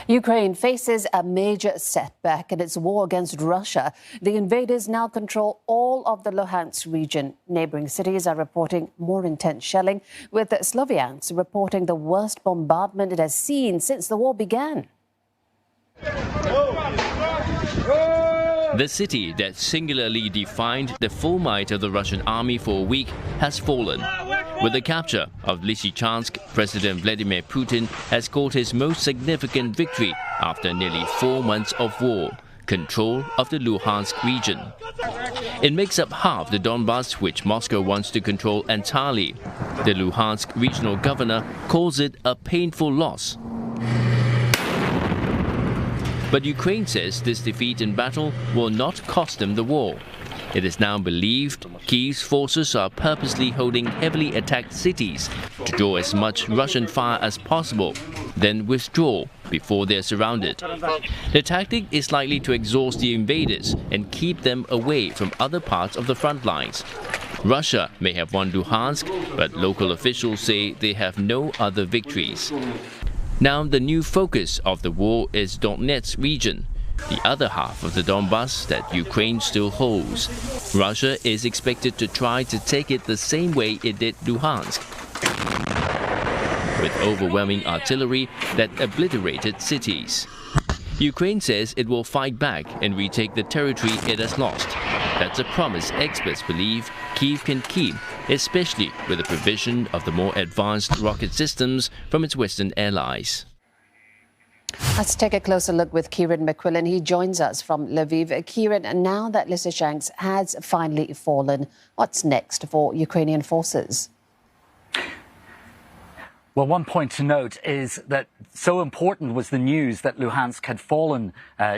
Ukraine faces a major setback in its war against Russia. The invaders now control all of the Luhansk region. Neighbouring cities are reporting more intense shelling, with Sloviansk reporting the worst bombardment it has seen since the war began. The city that singularly defined the full might of the Russian army for a week has fallen. With the capture of Lysychansk, President Vladimir Putin has scored his most significant victory after nearly 4 months of war, control of the Luhansk region. It makes up half the Donbas, which Moscow wants to control entirely. The Luhansk regional governor calls it a painful loss. But Ukraine says this defeat in battle will not cost them the war. It is now believed Kyiv's forces are purposely holding heavily attacked cities to draw as much Russian fire as possible, then withdraw before they are surrounded. The tactic is likely to exhaust the invaders and keep them away from other parts of the front lines. Russia may have won Luhansk, but local officials say they have no other victories. Now the new focus of the war is Donetsk region, the other half of the Donbas that Ukraine still holds. Russia is expected to try to take it the same way it did Luhansk, with overwhelming artillery that obliterated cities. Ukraine says it will fight back and retake the territory it has lost. That's a promise experts believe Kyiv can keep, especially with the provision of the more advanced rocket systems from its Western allies. Let's take a closer look with Kieran McQuillan. He joins us from Lviv. Kieran, now that Lysychansk has finally fallen, what's next for Ukrainian forces? Well, one point to note is that so important was the news that Luhansk had fallen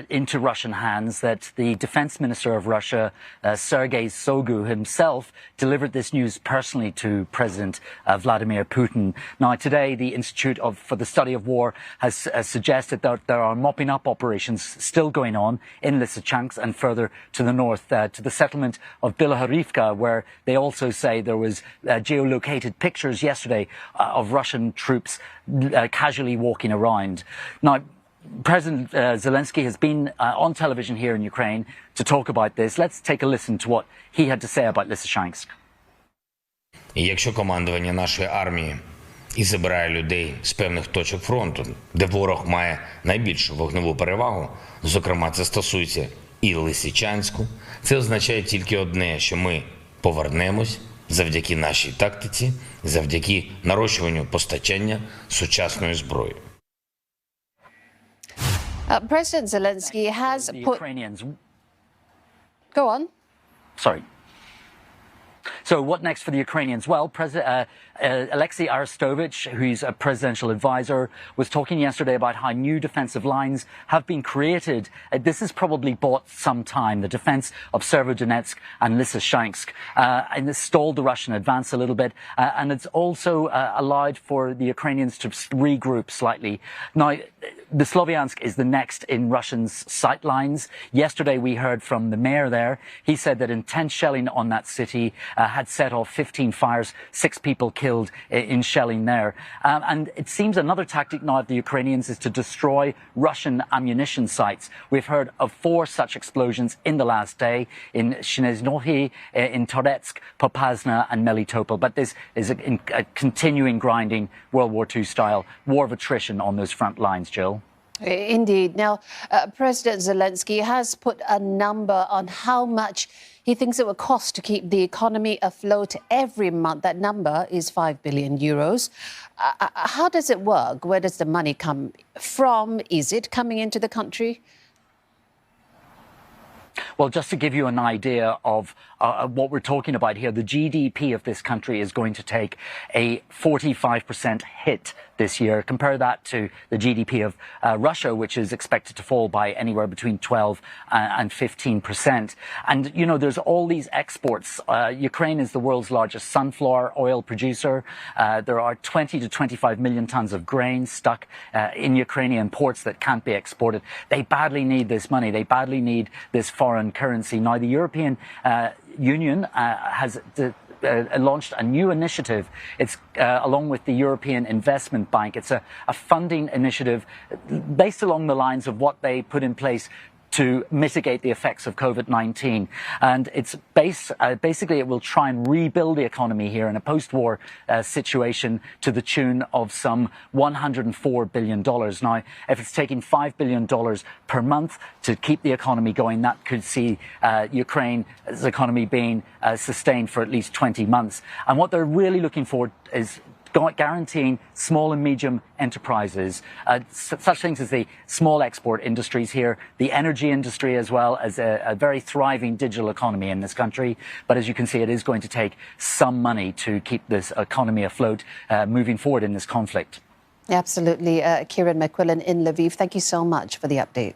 into Russian hands that the defense minister of Russia, Sergei Shoigu, himself delivered this news personally to President Vladimir Putin. Now, today, the Institute for the Study of War has suggested that there are mopping up operations still going on in Lysychansk and further to the north, to the settlement of Bilohorivka, where they also say there was geolocated pictures yesterday of Russian troops casually walking around. Now, President Zelensky has been on television here in Ukraine to talk about this. Let's take a listen to what he had to say about Lysychansk. Якщо командування нашої армії і забирає людей з певних точок фронту, де ворог має найбільшу вогневу перевагу, зокрема це стосується і Лисичанську, це означає тільки одне, що ми повернемось завдяки нашій тактиці, завдяки нарощуванню постачання сучасної зброї. President Zelensky has put... Go on. Sorry. So what next for the Ukrainians? Well, Alexei Arestovich, who's a presidential advisor, was talking yesterday about how new defensive lines have been created. This has probably bought some time, the defense of Severodonetsk and Lysychansk, and it's stalled the Russian advance a little bit, and it's also allowed for the Ukrainians to regroup slightly. Now, the Sloviansk is the next in Russians' sight lines. Yesterday we heard from the mayor there. He said that intense shelling on that city had set off 15 fires, 6 people killed in shelling there. And it seems another tactic now of the Ukrainians is to destroy Russian ammunition sites. We've heard of 4 such explosions in the last day in Shnezhnohi, in Donetsk, Popasna and Melitopol. But this is a continuing grinding World War II style war of attrition on those front lines, Jill. Indeed. Now, President Zelensky has put a number on how much he thinks it will cost to keep the economy afloat every month. That number is 5 billion euros. How does it work? Where does the money come from? Is it coming into the country? Well, just to give you an idea of what we're talking about here, the GDP of this country is going to take a 45% hit this year. Compare that to the GDP of Russia, which is expected to fall by anywhere between 12 and 15%. And, you know, there's all these exports. Ukraine is the world's largest sunflower oil producer. There are 20 to 25 million tons of grain stuck in Ukrainian ports that can't be exported. They badly need this money. They badly need this foreign currency. Now, the European Union has launched a new initiative. It's along with the European Investment Bank. It's a funding initiative based along the lines of what they put in place to mitigate the effects of COVID-19. And it's basically it will try and rebuild the economy here in a post-war situation to the tune of some $104 billion. Now, if it's taking $5 billion per month to keep the economy going, that could see Ukraine's economy being sustained for at least 20 months. And what they're really looking for is guaranteeing small and medium enterprises, such things as the small export industries here, the energy industry, as well as a very thriving digital economy in this country. But as you can see, it is going to take some money to keep this economy afloat moving forward in this conflict. Absolutely. Kieran McQuillan in Lviv, thank you so much for the update.